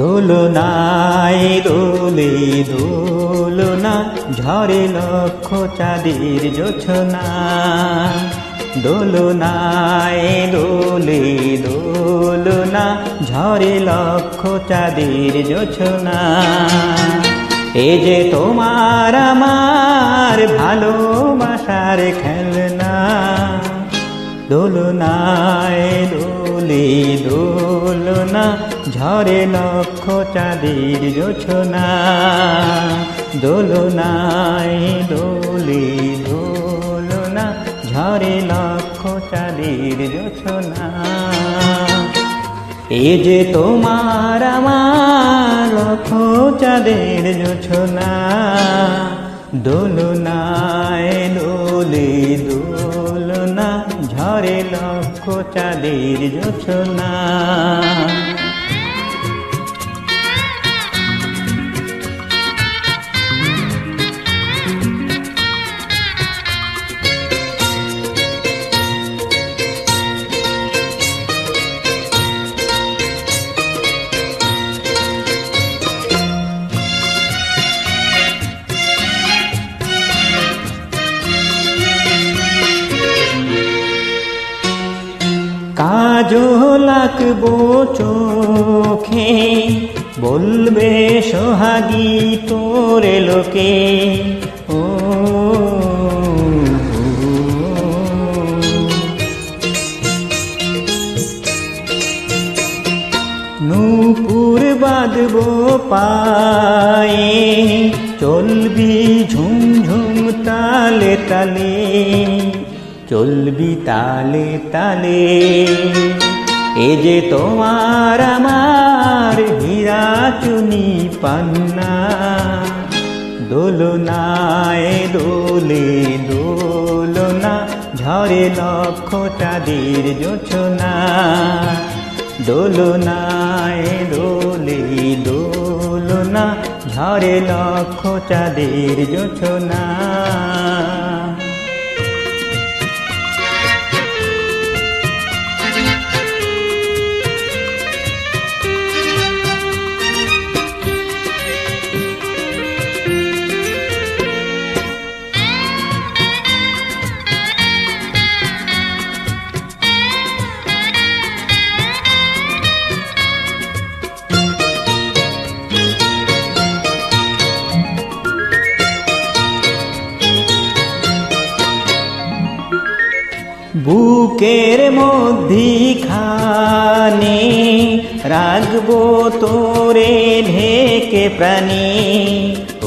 দোলনায় দোলে দোলনা, ঝরে লক্ষ চাঁদের জোছনা। দোলনায় দোলে দোলনা, ঝরে লক্ষ চাঁদের জোছনা। এ যে তোমার আমার ভালোবাসার খেলনা। দোলনায় দোলে দোলনা, ঝরে লক্ষ চাঁদের জোছনা। দোলনায় দোলে দোলনা, ঝরে লক্ষ চাঁদের জোছনা। এ যে তোমার আমার লক্ষ চাঁদের জোছনা। দোলনায় দোলে দোলনা, ঝরে লক্ষ চাঁদের জোছনা। কাজল আঁকবো চোখে, বলবে সোহাগী তোরে লোকে। ও নূপুর বাঁধবো পায়ে, চলবি ঝুমঝুম তালে তালে। চলবি তালে তালে। এ যে তোমার আমার হীরা চুনি পান্না। দোলনায় দোলে দোলনা, ঝরে লক্ষ চাঁদের জোছনা। দোলনায় দোলে দোলনা, ঝরে লক্ষ চাঁদের জোছনা। বুকের মধ্যিখানে রাখবো তোরে ঢেকে প্রাণী। ও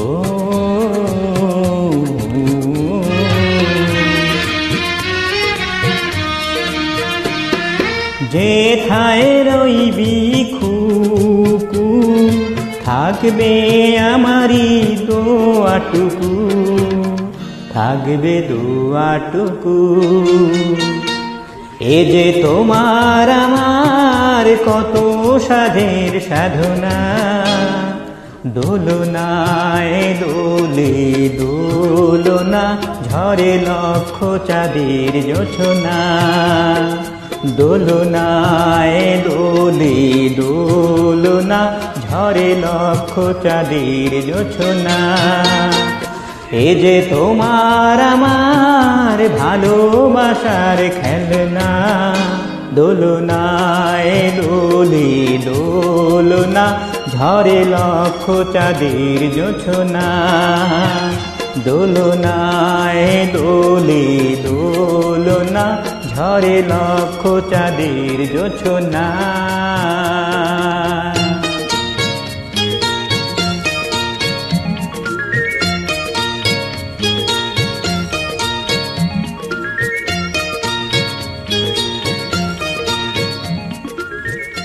যেথায় রইবি খুকু, থাকবে আমারি দোয়াটুকু। থাকবে দোয়াটুকু। এ যে তোমার আমার কত সাধের সাধনা। দোলনায় দোলে দোলনা, ঝরে লক্ষ চাঁদের জোছনা। দোলনায় দোলে দোলনা, ঝরে লক্ষ চাঁদের জোছনা। এ যে তোমার আমার ভালোবাসার খেলনা। দোলনায় দোলে দোলনা, ঝরে লক্ষ চাঁদের জোছনা। দোলনায় দোলে দোলনা, ঝরে লক্ষ চাঁদের জোছনা।